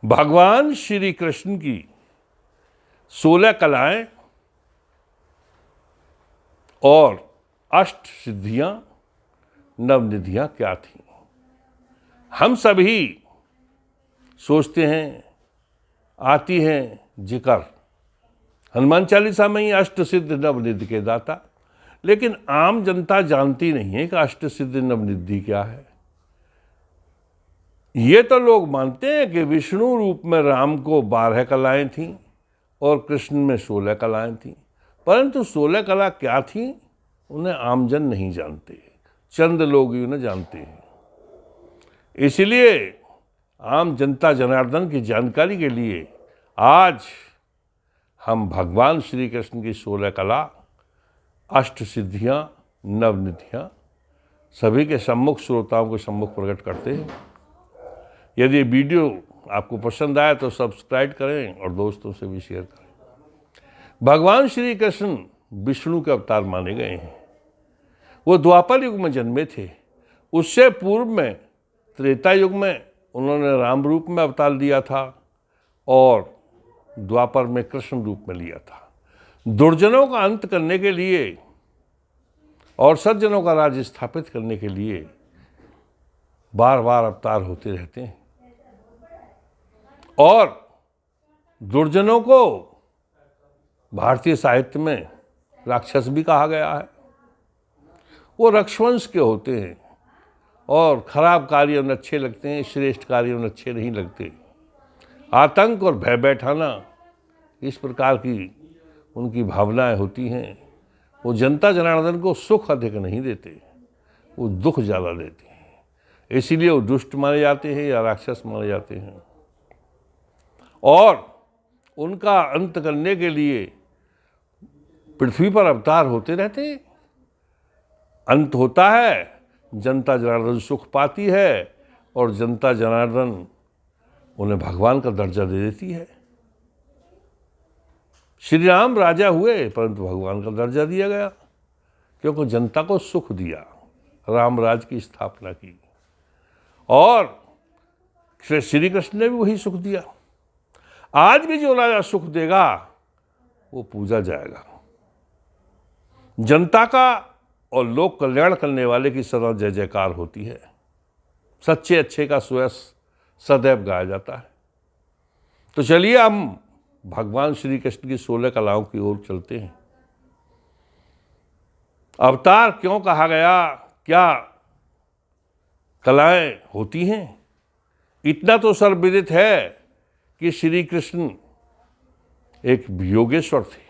भगवान श्री कृष्ण की 16 कलाएं और अष्ट सिद्धियां नवनिधियां क्या थीं? हम सभी सोचते हैं, आती हैं जिक्र हनुमान चालीसा में ही अष्ट सिद्ध नवनिधि के दाता, लेकिन आम जनता जानती नहीं है कि अष्ट सिद्ध नवनिधि क्या है। ये तो लोग मानते हैं कि विष्णु रूप में राम को 12 कलाएं थीं और कृष्ण में 16 कलाएं थीं, परंतु 16 कला क्या थीं उन्हें आमजन नहीं जानते, चंद लोग ही उन्हें जानते हैं। इसलिए आम जनता जनार्दन की जानकारी के लिए आज हम भगवान श्री कृष्ण की 16 कला, अष्ट सिद्धियां, नवनिधियां सभी के सम्मुख, श्रोताओं के सम्मुख प्रकट करते हैं। यदि वीडियो आपको पसंद आए तो सब्सक्राइब करें और दोस्तों से भी शेयर करें। भगवान श्री कृष्ण विष्णु के अवतार माने गए हैं। वो द्वापर युग में जन्मे थे। उससे पूर्व में त्रेता युग में उन्होंने राम रूप में अवतार लिया था और द्वापर में कृष्ण रूप में लिया था। दुर्जनों का अंत करने के लिए और सज्जनों का राज स्थापित करने के लिए बार बार अवतार होते रहते हैं। और दुर्जनों को भारतीय साहित्य में राक्षस भी कहा गया है। वो रक्षवंश के होते हैं और खराब कार्य उन्हें अच्छे लगते हैं, श्रेष्ठ कार्य उन्हें अच्छे नहीं लगते। आतंक और भय बैठाना, इस प्रकार की उनकी भावनाएं होती हैं। वो जनता जनार्दन को सुख अधिक नहीं देते, वो दुख ज़्यादा देते हैं। इसीलिए वो दुष्ट माने जाते हैं या राक्षस माने जाते हैं। और उनका अंत करने के लिए पृथ्वी पर अवतार होते रहते हैं। अंत होता है, जनता जनार्दन सुख पाती है और जनता जनार्दन उन्हें भगवान का दर्जा दे देती है। श्री राम राजा हुए परंतु भगवान का दर्जा दिया गया, क्योंकि जनता को सुख दिया, रामराज की स्थापना की। और श्री कृष्ण ने भी वही सुख दिया। आज भी जो राजा सुख देगा वो पूजा जाएगा। जनता का और लोक कल्याण करने वाले की सदा जय जयकार होती है। सच्चे अच्छे का सुयश सदैव गाया जाता है। तो चलिए हम भगवान श्री कृष्ण की 16 कलाओं की ओर चलते हैं। अवतार क्यों कहा गया, क्या कलाएं होती हैं? इतना तो सर्वविदित है कि श्री कृष्ण एक योगेश्वर थे।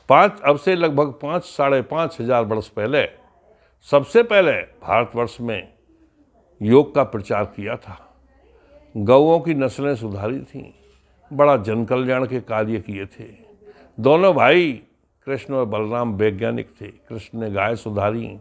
अब से लगभग 5-5.5 वर्ष पहले सबसे पहले भारतवर्ष में योग का प्रचार किया था। गौओं की नस्लें सुधारी थीं, बड़ा जन कल्याण के कार्य किए थे। दोनों भाई कृष्ण और बलराम वैज्ञानिक थे। कृष्ण ने गाय सुधारी,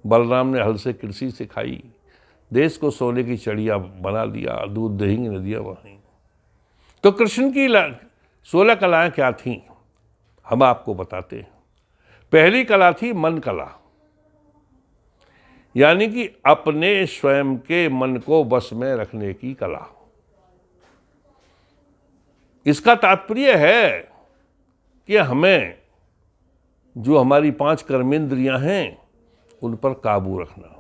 बलराम ने हल से कृषि सिखाई, देश को सोने की चिड़िया बना दिया, दूध दही की नदियाँ बहाई। तो कृष्ण की 16 कलाएं क्या थीं हम आपको बताते हैं। पहली कला थी मन कला, यानी कि अपने स्वयं के मन को वश में रखने की कला। इसका तात्पर्य है कि हमें जो हमारी 5 कर्मेंद्रियां हैं उन पर काबू रखना।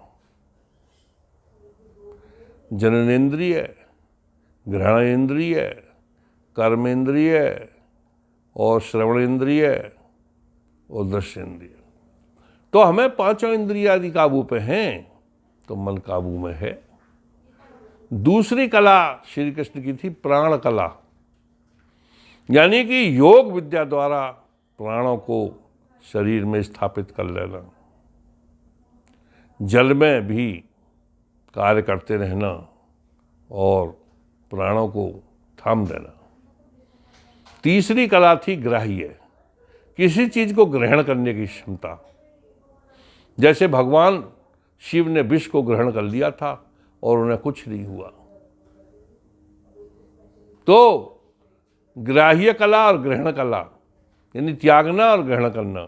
जननेन्द्रिय, घ्राणेन्द्रिय, कर्मेंद्रिय और श्रवणेन्द्रिय और दर्शेंद्रिय। तो हमें 5 इंद्रिय आदि काबू पे हैं, तो मन काबू में है। दूसरी कला श्री कृष्ण की थी प्राण कला, यानी कि योग विद्या द्वारा प्राणों को शरीर में स्थापित कर लेना, जल में भी कार्य करते रहना और प्राणों को थाम देना। तीसरी कला थी ग्राह्य, किसी चीज को ग्रहण करने की क्षमता। जैसे भगवान शिव ने विष को ग्रहण कर लिया था और उन्हें कुछ नहीं हुआ। तो ग्राह्य कला और ग्रहण कला, यानी त्यागना और ग्रहण करना,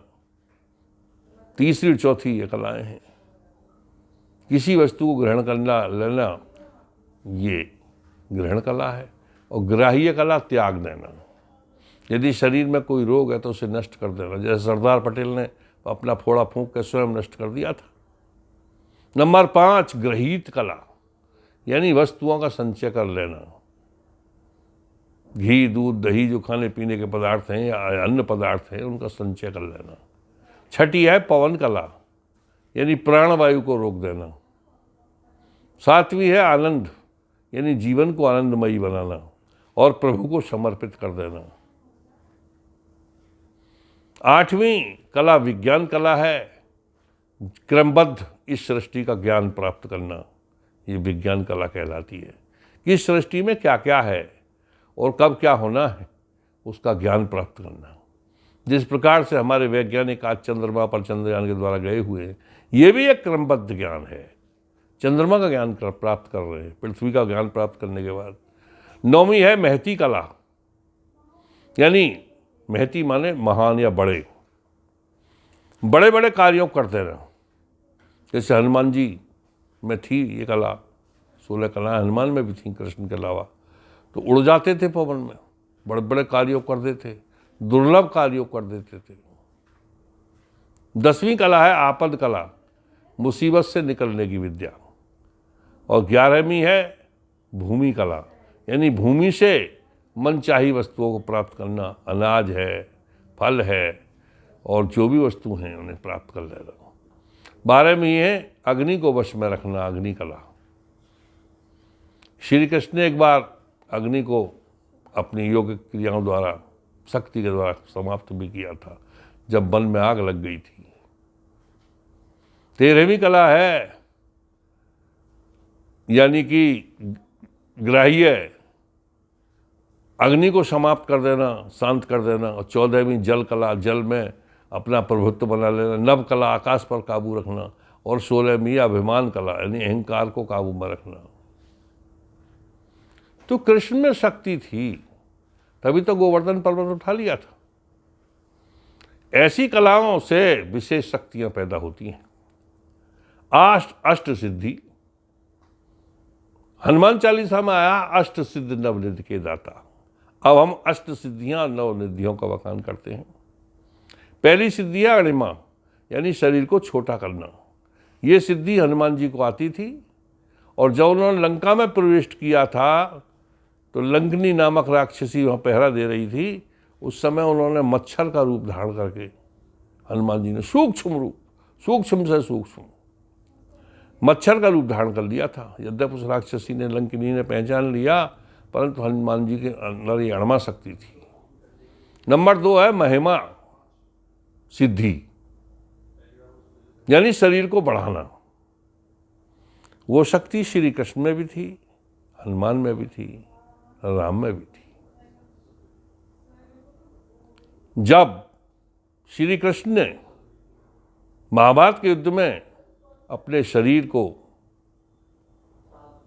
तीसरी और चौथी ये कलाएं हैं। किसी वस्तु को ग्रहण करना, लेना, ये ग्रहण कला है। और ग्राह्य कला त्याग देना, यदि शरीर में कोई रोग है तो उसे नष्ट कर देना, जैसे सरदार पटेल ने अपना फोड़ा फूंक के स्वयं नष्ट कर दिया था। नंबर 5 ग्रहीत कला, यानी वस्तुओं का संचय कर लेना। घी, दूध, दही जो खाने पीने के पदार्थ हैं या अन्य पदार्थ हैं उनका संचय कर लेना। छठी है पवन कला, यानी प्राणवायु को रोक देना। 7वीं है आनंद, यानी जीवन को आनंदमयी बनाना और प्रभु को समर्पित कर देना। 8वीं कला विज्ञान कला है, क्रमबद्ध इस सृष्टि का ज्ञान प्राप्त करना, ये विज्ञान कला कहलाती है कि इस सृष्टि में क्या क्या है और कब क्या होना है उसका ज्ञान प्राप्त करना। जिस प्रकार से हमारे वैज्ञानिक आज चंद्रमा पर चंद्रयान के द्वारा गए हुए हैं, ये भी एक क्रमबद्ध ज्ञान है। चंद्रमा का ज्ञान प्राप्त कर रहे हैं पृथ्वी का ज्ञान प्राप्त करने के बाद। 9वीं है महती कला, यानी महती माने महान या बड़े बड़े कार्यों कर देना। जैसे हनुमान जी में थी ये कला, 16 कला हनुमान में भी थी कृष्ण के अलावा। तो उड़ जाते थे पवन में, बड़े बड़े कार्यों कर देते, दुर्लभ कार्यों कर देते थे। 10वीं कला है आपद कला, मुसीबत से निकलने की विद्या। और 11वीं है भूमि कला, यानी भूमि से मनचाही वस्तुओं को प्राप्त करना। अनाज है, फल है और जो भी वस्तु हैं उन्हें प्राप्त कर लेना। 12वीं है अग्नि को वश में रखना, अग्नि कला। श्री कृष्ण ने एक बार अग्नि को अपनी योग क्रियाओं द्वारा, शक्ति के द्वारा समाप्त भी किया था जब वन में आग लग गई थी। 13वीं कला है यानी कि ग्राह्य, अग्नि को समाप्त कर देना, शांत कर देना। और 14वीं जल कला, जल में अपना प्रभुत्व बना लेना। नव कला आकाश पर काबू रखना। और 16वीं अभिमान कला, यानी अहंकार को काबू में रखना। तो कृष्ण में शक्ति थी, तभी तो गोवर्धन पर्वत उठा लिया था। ऐसी कलाओं से विशेष शक्तियां पैदा होती हैं। अष्ट सिद्धि, हनुमान चालीसा में आया अष्ट सिद्ध नवनिधि के दाता। अब हम अष्ट सिद्धियां नवनिधियों का बखान करते हैं। पहली सिद्धि है अणिमा, यानी शरीर को छोटा करना। ये सिद्धि हनुमान जी को आती थी। और जब उन्होंने लंका में प्रवेश किया था तो लंकनी नामक राक्षसी वहाँ पहरा दे रही थी। उस समय उन्होंने मच्छर का रूप धारण करके हनुमान जी ने सूक्ष्म रूप, सूक्ष्म से सूक्ष्म मच्छर का रूप धारण कर लिया था। यद्यपि उस राक्षसी ने, लंकिनी ने पहचान लिया, परंतु हनुमान जी के अंदर ये अणमा शक्ति थी। नंबर 2 है महिमा सिद्धि, यानी शरीर को बढ़ाना। वो शक्ति श्री कृष्ण में भी थी, हनुमान में भी थी, राम में भी थी। जब श्री कृष्ण ने महाभारत के युद्ध में अपने शरीर को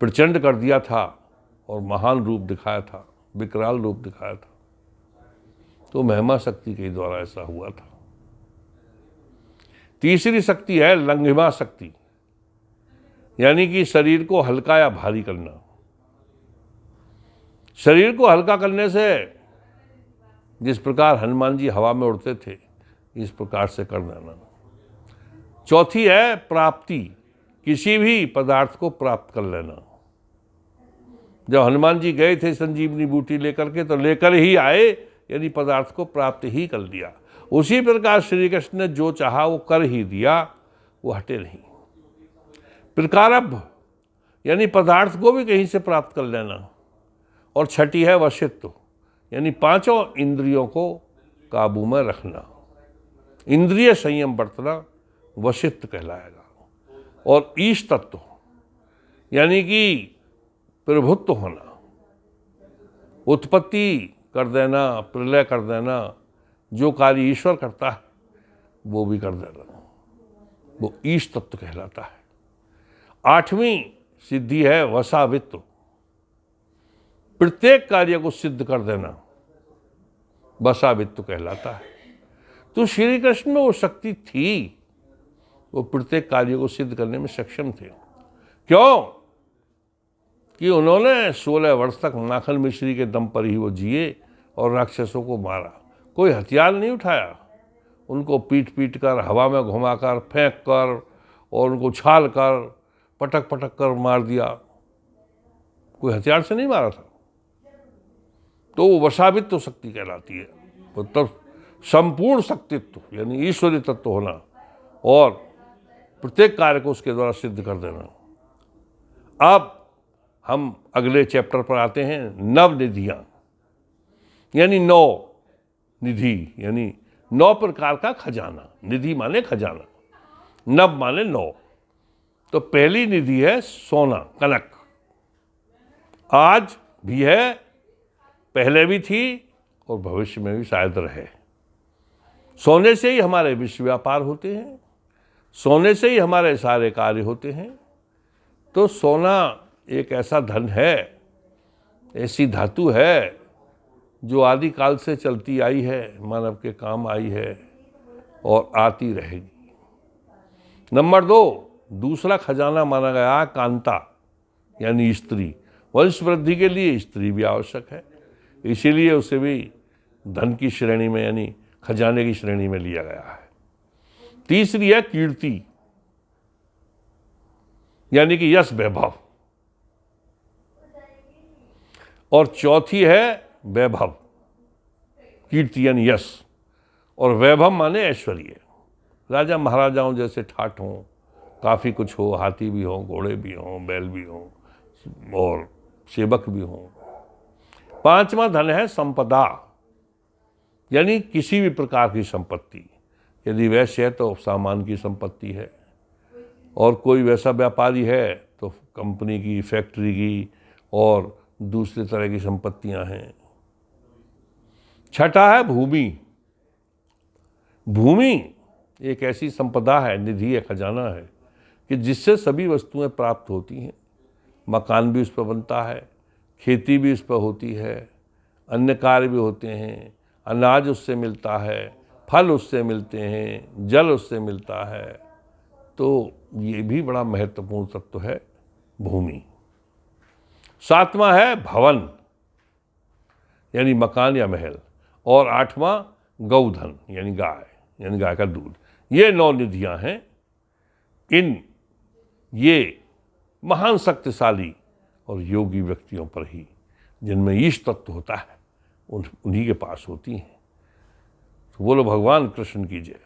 प्रचंड कर दिया था और महान रूप दिखाया था, विकराल रूप दिखाया था, तो महिमा शक्ति के द्वारा ऐसा हुआ था। तीसरी शक्ति है लंघिमा शक्ति, यानी कि शरीर को हल्का या भारी करना। शरीर को हल्का करने से जिस प्रकार हनुमान जी हवा में उड़ते थे, इस प्रकार से कर देना। चौथी है प्राप्ति, किसी भी पदार्थ को प्राप्त कर लेना। जब हनुमान जी गए थे संजीवनी बूटी लेकर के, तो लेकर ही आए, यानी पदार्थ को प्राप्त ही कर लिया। उसी प्रकार श्री कृष्ण ने जो चाहा वो कर ही दिया, वो हटे नहीं। प्रकारब्ध, यानी पदार्थ को भी कहीं से प्राप्त कर लेना। और छठी है वशित्व, यानी 5 इंद्रियों को काबू में रखना। इंद्रिय संयम बरतना वशित्व कहलाएगा। और ईश तत्व, यानी कि प्रभुत्व होना, उत्पत्ति कर देना, प्रलय कर देना, जो कार्य ईश्वर करता है वो भी कर देना, वो ईश तत्व कहलाता है। 8वीं सिद्धि है वसावित्व, प्रत्येक कार्य को सिद्ध कर देना, वसावित्व कहलाता है। तो श्री कृष्ण में वो शक्ति थी, वो प्रत्येक कार्य को सिद्ध करने में सक्षम थे। क्यों? कि उन्होंने 16 वर्ष तक माखन मिश्री के दम पर ही वो जिए और राक्षसों को मारा। कोई हथियार नहीं उठाया, उनको पीट पीट कर, हवा में घुमाकर, फेंक कर और उनको छाल कर, पटक पटक कर मार दिया। कोई हथियार से नहीं मारा था। तो वो वशावित्व शक्ति कहलाती है, मतलब संपूर्ण शक्तित्व यानी ईश्वरीय तत्व होना और प्रत्येक कार्य को उसके द्वारा सिद्ध कर देना। अब हम अगले चैप्टर पर आते हैं, नव निधियां यानी 9 निधि यानी 9 प्रकार का खजाना। निधि माने खजाना, नव माने 9। तो पहली निधि है सोना, कनक। आज भी है, पहले भी थी और भविष्य में भी शायद रहे। सोने से ही हमारे विश्व व्यापार होते हैं, सोने से ही हमारे सारे कार्य होते हैं। तो सोना एक ऐसा धन है, ऐसी धातु है जो आदिकाल से चलती आई है, मानव के काम आई है और आती रहेगी। नंबर 2, दूसरा खजाना माना गया कांता यानी स्त्री। वंश वृद्धि के लिए स्त्री भी आवश्यक है, इसीलिए उसे भी धन की श्रेणी में यानी खजाने की श्रेणी में लिया गया है। तीसरी है कीर्ति यानी कि यश वैभव, और चौथी है वैभव। कीर्ति यानी यश और वैभव माने ऐश्वर्य। राजा महाराजाओं जैसे ठाठ हों, काफ़ी कुछ हो, हाथी भी हों, घोड़े भी हों, बैल भी हों और सेवक भी हों। 5वां धन है संपदा यानी किसी भी प्रकार की संपत्ति। यदि वैश्य है तो सामान की संपत्ति है, और कोई वैसा व्यापारी है तो कंपनी की, फैक्ट्री की और दूसरे तरह की संपत्तियां हैं। छठा है भूमि। भूमि एक ऐसी संपदा है, निधि है, खजाना है कि जिससे सभी वस्तुएं प्राप्त होती हैं। मकान भी उस पर बनता है, खेती भी उस पर होती है, अन्य कार्य भी होते हैं, अनाज उससे मिलता है, फल उससे मिलते हैं, जल उससे मिलता है। तो ये भी बड़ा महत्वपूर्ण तत्व है भूमि। 7वां है भवन यानी मकान या महल, और 8वां गौधन यानी गाय, यानी गाय का दूध। ये 9 निधियां हैं। ये महान शक्तिशाली और योगी व्यक्तियों पर ही, जिनमें ईश तत्व होता है, उन्हीं के पास होती हैं। तो बोलो भगवान कृष्ण की जय।